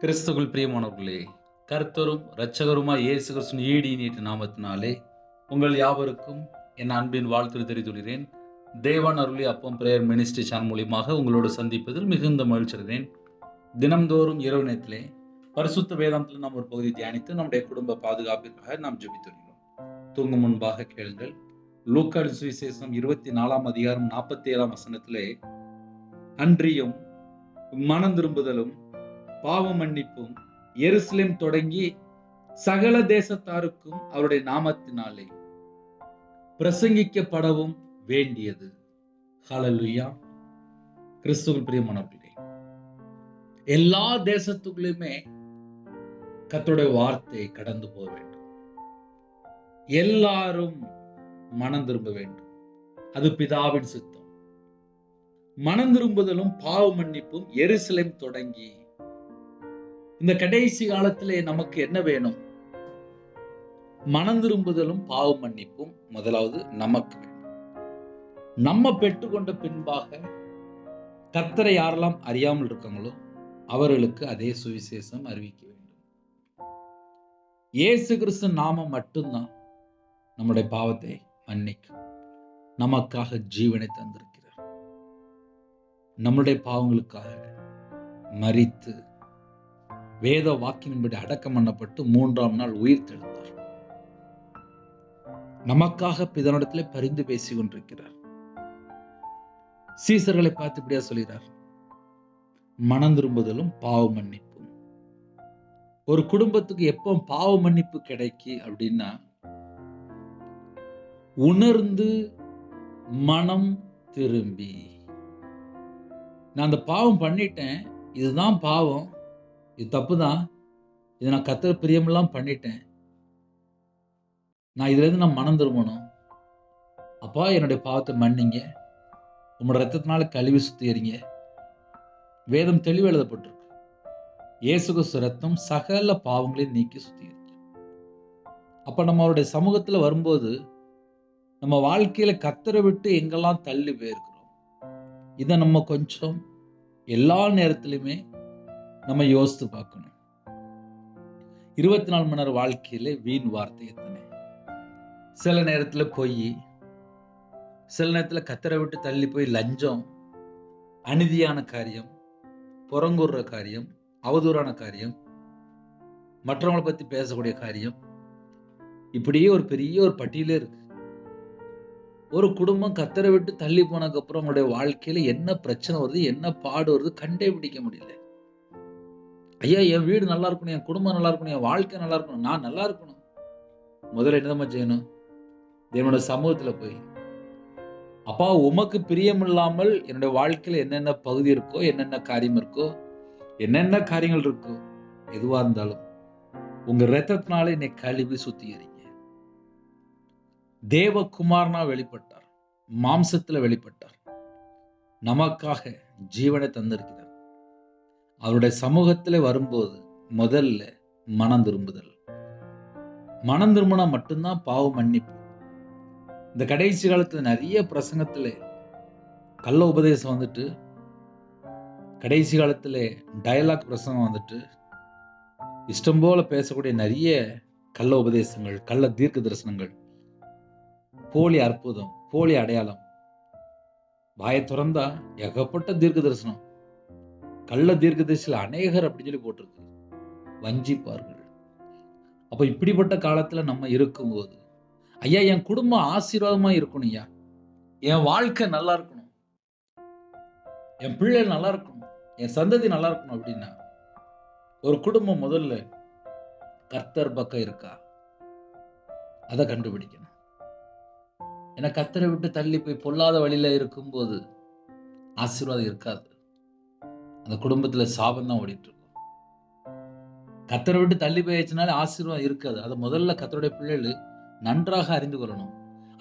கிறிஸ்துவுக்குள் பிரியமானவர்களே, கர்த்தரும் இரட்சகருமாய் இயேசு கிறிஸ்துவின் ஈடு இனிய நாமத்தினாலே உங்கள் யாவருக்கும் என் அன்பின் வாழ்த்து தெரிவித்துள்ளேன். தேவன் அருளி அப்பம் பிரேயர் மினிஸ்ட்ரி சேனல் மூலியமாக உங்களோடு சந்திப்பதில் மிகுந்த மகிழ்ச்சி அடைகிறேன். தினம்தோறும் இரவு நேரத்திலே பரிசுத்த வேதாந்தத்தில் நாம் ஒரு பகுதி தியானித்து நம்முடைய குடும்ப பாதுகாப்பிற்காக நாம் ஜெபித்துள்ளோம். தூங்கும் முன்பாக கேளுங்கள். லூக்கா சுவிசேஷம் 24ஆம் அதிகாரம் 47ஆம் வசனத்திலே, அன்றியும் மனம் திரும்புதலும் பாவ மன்னிப்பும் எருசலேம் தொடங்கி சகல தேசத்தாருக்கும் அவருடைய நாமத்தினாலே பிரசங்கிக்கப்படவும் வேண்டியது. ஹல்லேலூயா. கிறிஸ்துவுக்குள் பிரியமானவர்களே, எல்லா தேசத்துக்குள்ளுமே கர்த்தருடைய வார்த்தை கடந்து போக வேண்டும். எல்லாரும் மனம் திரும்ப வேண்டும். அது பிதாவின் சித்தம். மனம் திரும்புதலும் பாவ மன்னிப்பும் எருசலேம் தொடங்கி. இந்த கடைசி காலத்திலே நமக்கு என்ன வேணும்? மனம் திரும்புதலும் பாவ மன்னிப்பும் முதலாவது நமக்கு வேணும். நம்ம பெற்றுக்கொண்ட பின்பாக கர்த்தரை யாரெல்லாம் அறியாமல் இருக்காங்களோ அவர்களுக்கு அதே சுவிசேஷம் அறிவிக்க வேண்டும். இயேசு கிறிஸ்து நாமம் மட்டும்தான் நம்முடைய பாவத்தை மன்னிக்கும். நமக்காக ஜீவனை தந்திருக்கிறார். நம்முடைய பாவங்களுக்காக மரித்து வேத வாக்கின்படி அடக்கம் பண்ணப்பட்டு 3ஆம் நாள் உயிர் தெழுந்தார். நமக்காக பிதாவிடத்திலே பரிந்து பேசிக் கொண்டிருக்கிறார். சீசர்களை பார்த்து இப்படியா சொல்கிறார், மனம் திரும்புதலும் பாவ மன்னிப்பும். ஒரு குடும்பத்துக்கு எப்போ பாவ மன்னிப்பு கிடைக்கு அப்படின்னா, உணர்ந்து மனம் திரும்பி, நான் அந்த பாவம் பண்ணிட்டேன், இதுதான் பாவம், இது தப்பு தான், இதை நான் கர்த்தர் பிரியமெல்லாம் பண்ணிட்டேன், நான் இதுல இருந்து நான் மனம் திரும்பணும், அப்பா என்னுடைய பாவத்தை மன்னிங்க, உங்களோட ரத்தத்தினால கழுவி சுத்திகரிங்க. வேதம் தெளிவு எழுதப்பட்டிருக்கு. இயேசு கிறிஸ்து ரத்தம் சகல பாவங்களையும் நீக்கி சுத்திகரிக்கும். அப்ப நம்ம அவருடைய சமூகத்துல வரும்போது நம்ம வாழ்க்கையில கர்த்தரை விட்டு எங்கெல்லாம் தள்ளி போயிருக்கிறோம், இதை நம்ம கொஞ்சம் எல்லா நேரத்திலுமே நம்ம யோசித்து பார்க்கணும். 24 மணி நேர வாழ்க்கையில வீண் வார்த்தை எத்தனை? சில நேரத்துல பொய், சில நேரத்துல கர்த்தரை விட்டு தள்ளி போய் லஞ்சம், அநீதியான காரியம், புறங்கூறுற காரியம், அவதூறான காரியம், மற்றவங்களை பத்தி பேசக்கூடிய காரியம், இப்படியே ஒரு பெரிய ஒரு பட்டியலே இருக்கு. ஒரு குடும்பம் கர்த்தரை விட்டு தள்ளி போனதுக்கு அப்புறம் அவங்களுடைய வாழ்க்கையில என்ன பிரச்சனை வருது, என்ன பாடு வருது கண்டே பிடிக்க முடியல. ஐயா, என் வீடு நல்லா இருக்கணும், என் குடும்பம் நல்லா இருக்கணும், என் வாழ்க்கை நல்லா இருக்கணும், நான் நல்லா இருக்கணும். முதல்ல என்னமா செய்யணும்? தேவனுடைய சமூகத்துல போய், அப்பா உமக்கு பிரியமில்லாமல் என்னுடைய வாழ்க்கையில என்னென்ன பகுதி இருக்கோ, என்னென்ன காரியம் இருக்கோ, என்னென்ன காரியங்கள் இருக்கோ, எதுவா இருந்தாலும் உங்க ரத்தத்தினால என்னை கழுவி சுத்திகரிங்க. தேவகுமாரனா வெளிப்பட்டார், மாம்சத்துல வெளிப்பட்டார், நமக்காக ஜீவனை தந்திருக்கிறார். அவருடைய சமூகத்திலே வரும்போது முதல்ல மனம் திரும்புதல். மனம் திரும்பினா மட்டும்தான் பாவ மன்னிப்பு. இந்த கடைசி காலத்துல நிறைய பிரசங்கத்துல கள்ள உபதேசம் வந்துட்டு, கடைசி காலத்துல டயலாக் பிரசங்கம் வந்துட்டு, இஷ்டம் போல பேசக்கூடிய நிறைய கள்ள உபதேசங்கள், கள்ள தீர்க்க தரிசனங்கள், போலி அற்புதம், போலி அடையாளம், வாயை திறந்தா ஏகப்பட்ட தீர்க்க தரிசனம், கள்ள தீர்க்க தரிசில அநேகர் அப்படின்னு சொல்லி போட்டிருக்கு, வஞ்சிப்பார்கள். அப்ப இப்படிப்பட்ட காலத்துல நம்ம இருக்கும்போது, ஐயா என் குடும்பம் ஆசீர்வாதமா இருக்கணும், ஐயா என் வாழ்க்கை நல்லா இருக்கணும், என் பிள்ளைகள் நல்லா இருக்கணும், என் சந்ததி நல்லா இருக்கணும் அப்படின்னா, ஒரு குடும்பம் முதல்ல கர்த்தர் பக்கம் இருக்கா அதை கண்டுபிடிக்கணும். ஏன்னா கர்த்தரை விட்டு தள்ளி போய் பொல்லாத வழியில இருக்கும்போது ஆசீர்வாதம் இருக்காது. அந்த குடும்பத்துல சாபம் தான் ஓடிட்டு இருக்கும். கர்த்தரை விட்டு தள்ளி போயிடுச்சுனாலே ஆசீர்வாதம் இருக்காது. அதை முதல்ல கர்த்தருடைய பிள்ளைகள் நன்றாக அறிந்து கொள்ளணும்.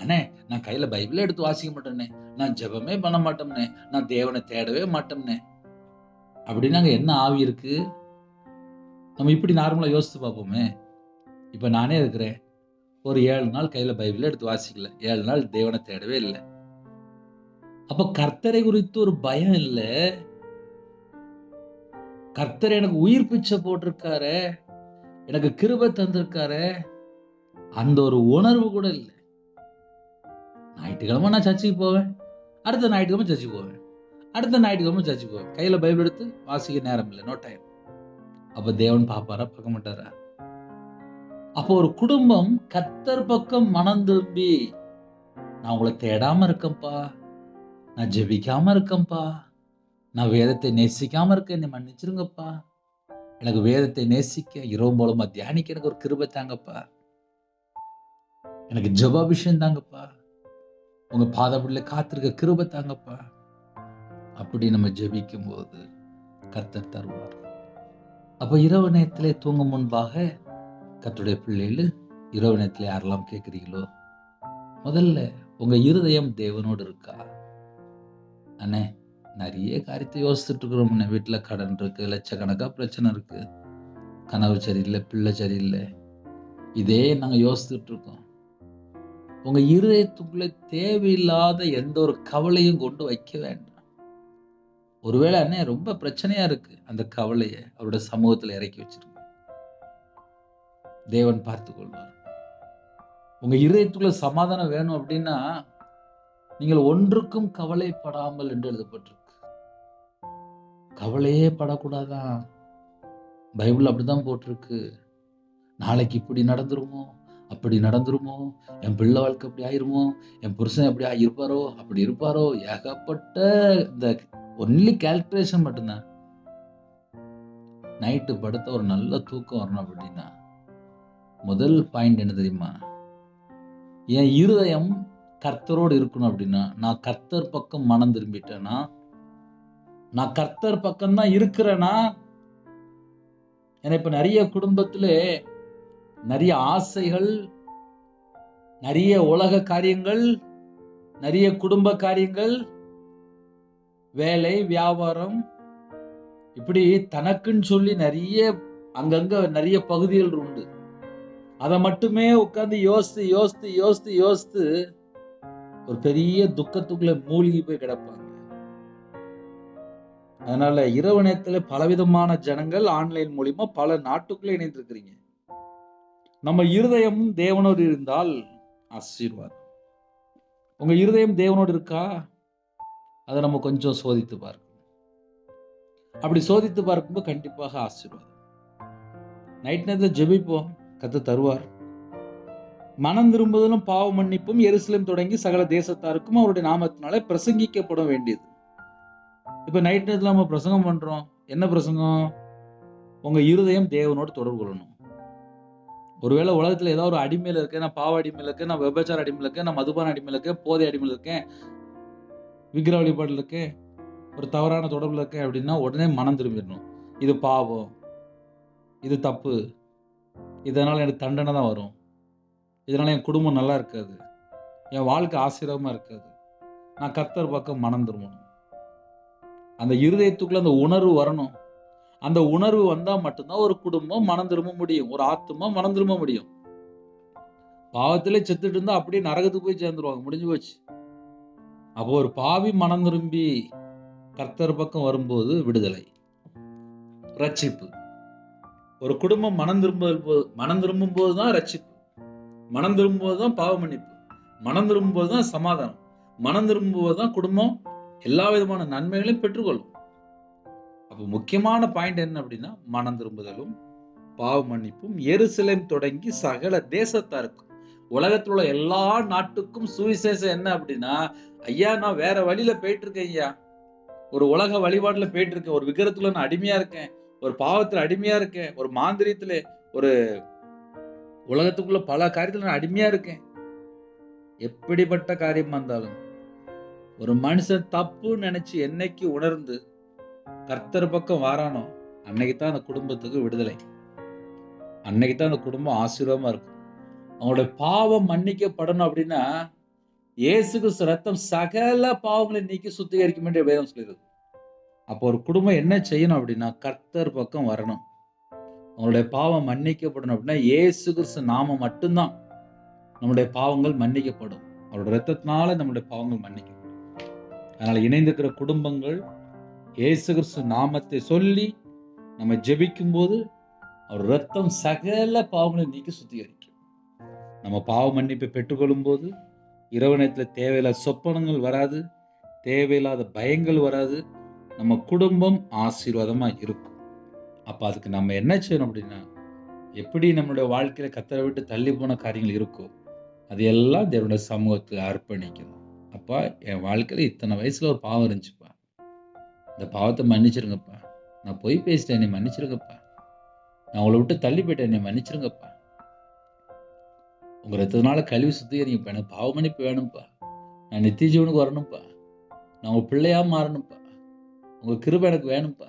அண்ணே, நான் கையில பைபிளே எடுத்து வாசிக்க மாட்டேன்னே, நான் ஜெபமே பண்ண மாட்டோம்னே, நான் தேவனை தேடவே மாட்டோம்னே அப்படின்னா அங்க என்ன ஆவி இருக்கு? நம்ம இப்படி நார்மலா யோசித்து பார்ப்போமே. இப்ப நானே இருக்கிறேன், ஒரு 7 நாள் கையில பைபிளே எடுத்து வாசிக்கல, 7 நாள் தேவனை தேடவே இல்லை. அப்ப கர்த்தரை குறித்து ஒரு பயம் இல்லை. கர்த்தர் எனக்கு உயிர் பிச்சை போட்டிருக்காரு, எனக்கு கிருபை தந்திருக்காரு, அந்த ஒரு உணர்வு கூட இல்லை. ஞாயிற்றுக்கிழமை நான் சர்ச்சுக்கு போவேன், அடுத்த ஞாயிற்றுக்கிழமை சர்ச்சுக்கு போவேன், அடுத்த ஞாயிற்றுக்கிழமை சர்ச்சுக்கு போவேன். கையில பைபிள் எடுத்து வாசிக்க நேரம் இல்லை, நோ டைம். அப்ப தேவன் பார்ப்பாரா? பார்க்க மாட்டாரா? அப்போ ஒரு குடும்பம் கர்த்தர் பக்கம் மனம் திரும்பி, நான் உங்களை தேடாம இருக்கேன்ப்பா, நான் ஜெபிக்காம இருக்கேன்ப்பா, நான் வேதத்தை நேசிக்காம இருக்கேன், என்னை மன்னிச்சிருங்கப்பா, எனக்கு வேதத்தை நேசிக்க இரவு மூலமா தியானிக்க எனக்கு ஒரு கிருபை தாங்கப்பா, எனக்கு ஜெபாபிஷேகம் தாங்கப்பா, உங்க பாதப்படியில காத்திருக்க கிருபை தாங்கப்பா, அப்படி நம்ம ஜெபிக்கும் போது கர்த்தர் தருவார். அப்ப இரவு நேரத்திலே தூங்கும் முன்பாக கர்த்தருடைய பிள்ளைகள், இரவு நேரத்திலே யாரெல்லாம் கேட்கிறீங்களோ, முதல்ல உங்க இருதயம் தேவனோடு இருக்கா? அண்ணே, நிறைய காரியத்தை யோசிச்சுட்டு இருக்கிறோம். வீட்டுல கடன் இருக்கு, லட்சக்கணக்கா பிரச்சனை இருக்கு, கணவர் சரியில்லை, பிள்ளை சரியில்லை, இதே நாங்க யோசிச்சுட்டு இருக்கோம். உங்க இருதயத்துக்குள்ள தேவையில்லாத எந்த ஒரு கவலையும் கொண்டு வைக்க வேண்டாம். ஒருவேளை அண்ணே ரொம்ப பிரச்சனையா இருக்கு, அந்த கவலைய அவருடைய சமூகத்துல இறக்கி வச்சிருங்க. தேவன் பார்த்து கொள்வார். உங்க இருதயத்துக்குள்ள சமாதானம் வேணும் அப்படின்னா, நீங்கள் ஒன்றுக்கும் கவலைப்படாமல் என்று எழுதப்பட்டிருக்கு. கவலையே படக்கூடாதான். பைபிள் அப்படிதான் போட்டிருக்கு. நாளைக்கு இப்படி நடந்துருமோ, அப்படி நடந்துருமோ, என் பிள்ளை வாழ்க்கை அப்படி ஆயிருமோ, என் புருஷன் எப்படி இருப்பாரோ, அப்படி இருப்பாரோ, ஏகப்பட்ட இந்த ஒன்லி கால்குலேஷன் மட்டும்தான். நைட்டு படுத்த ஒரு நல்ல தூக்கம் வரணும் அப்படின்னா, முதல் பாயிண்ட் என்ன தெரியுமா? என் இருதயம் கர்த்தரோடு இருக்கணும் அப்படின்னா, நான் கர்த்தர் பக்கம் மனம் திரும்பிட்டேன்னா, நான் கர்த்தர் பக்கம் தான் இருக்கிறேன்னா. ஏன்னா இப்ப நிறைய குடும்பத்துல நிறைய ஆசைகள், நிறைய உலக காரியங்கள், நிறைய குடும்ப காரியங்கள், வேலை, வியாபாரம், இப்படி தனக்குன்னு சொல்லி நிறைய அங்கங்க நிறைய பகுதிகள் உண்டு. அதை மட்டுமே உட்கார்ந்து யோசித்து யோசித்து யோசித்து யோசித்து ஒரு பெரிய துக்கத்துக்குள்ள மூழ்கி போய் கிடப்பாங்க. அதனால இரவு நேரத்துல பலவிதமான ஜனங்கள் ஆன்லைன் மூலியமா பல நாட்டுக்குள்ள இணைந்திருக்கிறீங்க. நம்ம இருதயம் தேவனோடு இருந்தால் ஆசீர்வாதம். உங்க இருதயம் தேவனோடு இருக்கா? அதை நம்ம கொஞ்சம் சோதித்து பார்க்கணும். அப்படி சோதித்து பார்க்கும்போது கண்டிப்பாக ஆசீர்வாதம். நைட் நேரத்தில் ஜெபிப்போம், கர்த்தர் தருவார். மனம் திரும்புதலும் பாவ மன்னிப்பும் எருசலேம் தொடங்கி சகல தேசத்தாருக்கும் அவருடைய நாமத்தினாலே பிரசங்கிக்கப்பட வேண்டியது. இப்ப நைட் நேரத்தில் நம்ம பிரசங்கம் பண்றோம். என்ன பிரசங்கம்? உங்க இருதயம் தேவனோடு தொடர்பு கொள்ளணும். ஒருவேளை உலகத்துல ஏதாவது ஒரு அடிமையில இருக்கேன், நான் பாவ அடிமையில இருக்கேன், நான் விபச்சார அடிமையில இருக்கேன், நான் மதுபான அடிமையில இருக்கேன், போதை அடிமையில இருக்கேன், விக்கிர வழிபாடுல இருக்கேன், ஒரு தவறான தொடர்புல இருக்கேன் அப்படின்னா உடனே மனம் திரும்பிடணும். இது பாவம், இது தப்பு, இதனால எனக்கு தண்டனை தான் வரும், இதனால என் குடும்பம் நல்லா இருக்காது, என் வாழ்க்கை ஆசீர்வாதமா இருக்காது. நான் கர்த்தர் பக்கம் மனம் திரும்பணும். அந்த இருதயத்துக்குள்ள அந்த உணர்வு வரணும். அந்த உணர்வு வந்தா மட்டும்தான் ஒரு குடும்பம் மனம் திரும்ப முடியும், ஒரு ஆத்துமா மனம் திரும்ப முடியும். பாவத்திலே செத்துட்டு இருந்தா அப்படியே நரகத்துக்கு போய் சேர்ந்துருவாங்க, முடிஞ்சு போச்சு. அப்போ ஒரு பாவி மனம் திரும்பி கர்த்தர் பக்கம் வரும்போது விடுதலை, ரட்சிப்பு. ஒரு குடும்பம் மனம் திரும்பும் போதுதான் ரட்சிப்பு, மனம் திரும்பும் போதுதான் பாவ மன்னிப்பு, மனம் திரும்பும் போதுதான் சமாதானம், மனம் திரும்பும் போதுதான் குடும்பம் எல்லா விதமான நன்மைகளையும் பெற்றுக்கொள்ளும். அப்ப முக்கியமான பாயிண்ட் என்ன அப்படின்னா, மனம் திரும்புதலும் பாவ மன்னிப்பும் எருசலேம் தொடங்கி சகல தேசத்தாருக்கும், உலகத்தில் உள்ள எல்லா நாட்டுக்கும் சுவிசேஷம் என்ன அப்படின்னா, ஐயா நான் வேற வழியில போயிட்டு இருக்கேன் ஐயா, ஒரு உலக வழிபாடுல போயிட்டு இருக்கேன், ஒரு விக்கிரத்துல நான் அடிமையா இருக்கேன், ஒரு பாவத்துல அடிமையா இருக்கேன், ஒரு மாந்திரியத்துல, ஒரு உலகத்துக்குள்ள பல காரியத்துல நான் அடிமையா இருக்கேன். எப்படிப்பட்ட காரியமா இருந்தாலும் ஒரு மனுஷன் தப்பு நினைச்சு என்னைக்கு உணர்ந்து கர்த்தர் பக்கம் வாரானோ அன்னைக்குதான் அந்த குடும்பத்துக்கு விடுதலை, அன்னைக்குதான் அந்த குடும்பம் ஆசீர்வாதமா இருக்கும். அவங்களுடைய பாவம் மன்னிக்கப்படணும் அப்படின்னா இயேசு கிறிஸ்து ரத்தம் சகல பாவங்களை நீக்கி சுத்திகரிக்கும் என்று வேதம் சொல்கிறது. அப்போ ஒரு குடும்பம் என்ன செய்யணும் அப்படின்னா, கர்த்தர் பக்கம் வரணும். அவங்களுடைய பாவம் மன்னிக்கப்படணும் அப்படின்னா இயேசு கிறிஸ்து நாம மட்டும்தான் நம்முடைய பாவங்கள் மன்னிக்கப்படும். அவருடைய ரத்தத்தினால நம்முடைய பாவங்கள் மன்னிக்கப்படும். அதனால இணைந்திருக்கிற குடும்பங்கள் இயேசு கிறிஸ்து நாமத்தை சொல்லி நம்ம ஜெபிக்கும் போது அவர் ரத்தம் சகல பாவங்களை நீக்கி சுத்திகரிக்கும். நம்ம பாவ மன்னிப்பை பெற்றுக்கொள்ளும் போது இரவு நேரத்தில் தேவையில்லாத சொப்பனங்கள் வராது, தேவையில்லாத பயங்கள் வராது, நம்ம குடும்பம் ஆசீர்வாதமா இருக்கும். அப்ப அதுக்கு நம்ம என்ன செய்யணும் அப்படின்னா, எப்படி நம்மளுடைய வாழ்க்கையில கர்த்தரை விட்டு தள்ளி போன காரியங்கள் இருக்கோ அது எல்லாம் தேவனுடைய சமூகத்தில் அர்ப்பணிக்கணும். அப்பா, என் வாழ்க்கையில இத்தனை வயசுல ஒரு பாவம் இருந்துச்சுப்பா, இந்த பாவத்தை மன்னிச்சிருங்கப்பா. நான் பொய் பேசிட்டேன், என்னை மன்னிச்சிருங்கப்பா. நான் உங்களை விட்டு தள்ளி போயிட்டேன், என்னை மன்னிச்சிருங்கப்பா. உங்க ரத்தத்தினால கழுவி சுத்திகரிங்கப்பா. எனக்கு பாவ மன்னிப்பு வேணும்ப்பா. நான் நித்திய ஜீவனுக்கு வரணும்ப்பா. நான் உங்க பிள்ளையா மாறணும்ப்பா. உங்க கிருபை எனக்கு வேணும்ப்பா.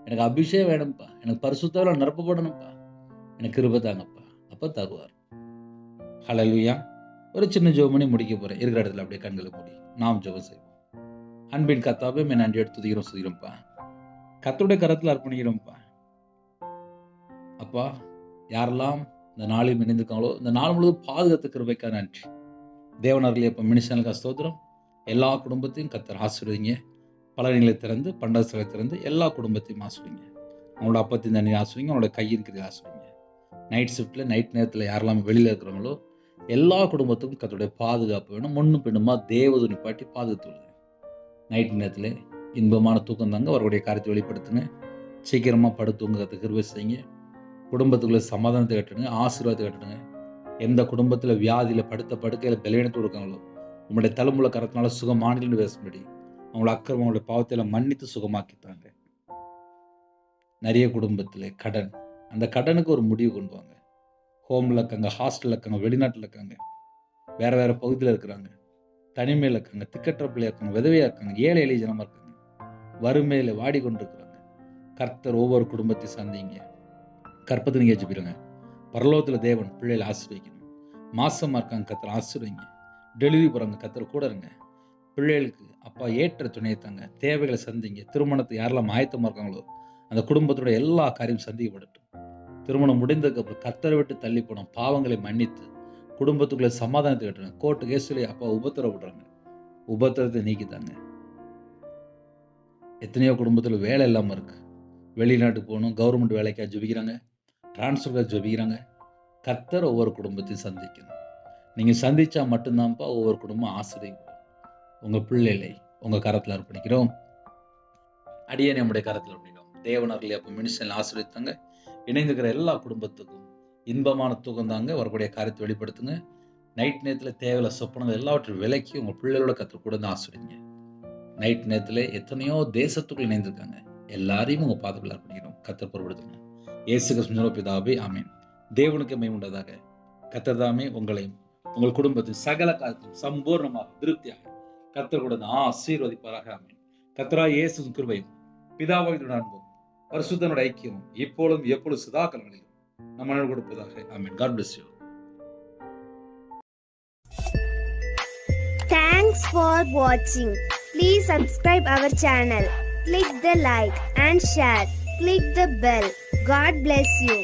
எனக்கு அபிஷேகம் வேணும்ப்பா. எனக்கு பரிசுத்தாவில நிரப்பப்படணும்ப்பா. எனக்கு கிருபை தாங்கப்பா. அப்ப தருவார். ஹல்லேலூயா. ஒரு சின்ன ஜெபம் பண்ணி முடிக்க போறேன். இருக்கிற இடத்துல அப்படியே கண்களை மூடி நாம் ஜெபம் செய்வோம். அன்பின் கர்த்தாவே, மே நன்றி எடுத்து துதிக்கிறோம், சுதிக்கிறோம்ப்பா. கர்த்தருடைய கரத்தில் அர்ப்பணிக்கிறோம்ப்பா. அப்பா, யாரெல்லாம் இந்த நாளில் இணைந்திருக்காங்களோ இந்த நாள் முழுவதும் பாதுகாத்த கிருபைக்காக நன்றி. தேவனர்களே, இப்போ மினிஸ்டனுக்கு ஸ்தோத்திரம். எல்லா குடும்பத்தையும் கர்த்தர் ஆசீர்வதிங்க. பலகைகளை திறந்து, பண்டகங்களை திறந்து எல்லா குடும்பத்தையும் ஆசீர்வதிங்க. அவங்களோட அப்பத்தின் தண்ணி ஆசீர்வதிங்க. அவங்களோட கையின் கிரியை ஆசீர்வதிங்க. நைட் ஷிஃப்ட்டில் நைட் நேரத்தில் யாரெல்லாம் வெளியில் இருக்கிறவங்களோ எல்லா குடும்பத்துக்கும் கர்த்தருடைய பாதுகாப்பு வேணும். முன்னும் பின்னுமா தேவதூதனை பாட்டி பாதுகாத்து. நைட் நேரத்தில் இன்பமான தூக்கம் தாங்க. அவருடைய காரியத்தை வெளிப்படுத்துங்க. சீக்கிரமாக படுத்துங்க. கர்த்தர் கிருபை செய்யுங்க. குடும்பத்துக்குள்ள சமாதானத்தை கட்டுடுங்க, ஆசீர்வாதத்தை கட்டுடுங்க. எந்த குடும்பத்தில் வியாதியில் படுத்த படுக்கையில் பலவீனத்தோடு இருக்காங்களோ உங்களுடைய தலைமுறை கரத்தினால சுகமானு பேசும்படி அவங்களோட அக்கிரமம், அவங்களுடைய பாவத்தையெல்லாம் மன்னித்து சுகமாக்கித்தாங்க. நிறைய குடும்பத்தில் கடன், அந்த கடனுக்கு ஒரு முடிவு கொண்டு வாங்க. ஹோமில் இருக்காங்க, ஹாஸ்டலில் இருக்காங்க, வெளிநாட்டில் இருக்காங்க, வேறு வேறு பகுதியில் இருக்கிறாங்க, தனிமையில் இருக்காங்க, திக்கற்ற பிள்ளையாக இருக்காங்க, விதவையாக இருக்காங்க, ஏழை எளிய ஜனமாக இருக்காங்க, வறுமையில் வாடிக்கொண்டு இருக்கிறாங்க. கர்த்தர் ஒவ்வொரு குடும்பத்தையும் சந்திங்க. கற்பத்தை நீங்கள் வச்சுப்பிடுங்க. பரலோகத்தில் தேவன் பிள்ளைகளை ஆசீர்வதிக்கணும். மாசமாக இருக்காங்க, கர்த்தர் ஆசீர்வதிங்க. டெலிவரி போகிறாங்க, கர்த்தர் கூட இருங்க. பிள்ளைகளுக்கு அப்பா ஏற்ற துணையை தாங்க. தேவைகளை சந்திங்க. திருமணத்தை யாரெல்லாம் ஆயத்தமாக இருக்காங்களோ அந்த குடும்பத்தோட எல்லா காரியம் சந்திக்கப்படட்டும். திருமணம் முடிந்ததுக்கப்புறம் கர்த்தரை விட்டு தள்ளி போனோம் பாவங்களை மன்னித்து குடும்பத்துக்குள்ளே சமாதானத்தை கட்டுறாங்க. கோர்ட்டு கேஸ்லேயே அப்பா உபத்திரப்படுறாங்க, உபத்திரத்தை நீக்கித்தாங்க. எத்தனையோ குடும்பத்தில் வேலை இல்லாமல் இருக்கு. வெளிநாட்டுக்கு போகணும், கவர்மெண்ட் வேலைக்காக ஜெபிக்கிறாங்க, டிரான்ஸ்ஃபருக்காக ஜெபிக்கிறாங்க. கர்த்தர் ஒவ்வொரு குடும்பத்தையும் சந்திக்கணும். நீங்கள் சந்தித்தா மட்டும்தான்ப்பா ஒவ்வொரு குடும்பம் ஆசிரியப்படும். உங்கள் பிள்ளைகளை உங்கள் கரத்தில் அர்ப்பணிக்கிறோம். அடியே நம்முடைய கரத்தில் அர்ப்பணிக்கிறோம். தேவனர்களே, அப்போ மினிஸ்டரில் ஆசீர்வதித்தாங்க. இணைந்துக்கிற எல்லா குடும்பத்துக்கும் இன்பமான தூக்கம் தாங்க. வரக்கூடிய காரியத்தை வெளிப்படுத்துங்க. நைட் நேரத்தில் தேவையில்ல சொப்பனங்கள் எல்லாவற்றையும் விலக்கி உங்கள் பிள்ளைகளோட கற்றுக் கூட ஆசிரியங்க. நைட் நேரத்தில் எத்தனையோ தேசத்துக்குள் இணைந்திருக்காங்க. எல்லாரையும் உங்கள் பாதத்தில் அர்ப்பணிக்கிறோம். கர்த்தர் பொறுப்படுத்துங்க. இயேசு கிறிஸ்துவின் பிதாவே, ஆமென். தேவனுக்கு மகிமை உண்டதாக. கர்த்தர் தாமே உங்களையும் உங்கள் குடும்பத்தின் சகல காரியத்தையும் சம்பூர்ணமாக திருப்தியாக கர்த்தர் கூட ஆசீர்வதிப்பாராக. ஆமென். கர்த்தராகிய இயேசுவின் கிருபையும் பிதாவாகிய அன்பும் பரிசுத்தனுடைய ஐக்கியமும் இப்பொழுதும் எப்பொழுதும் சதா காலங்களிலும் நம்ம கொடுப்பதாக. ஆமென். God bless you. Thanks for watching. Please subscribe our channel. Click the like and share. Click the bell. God bless you.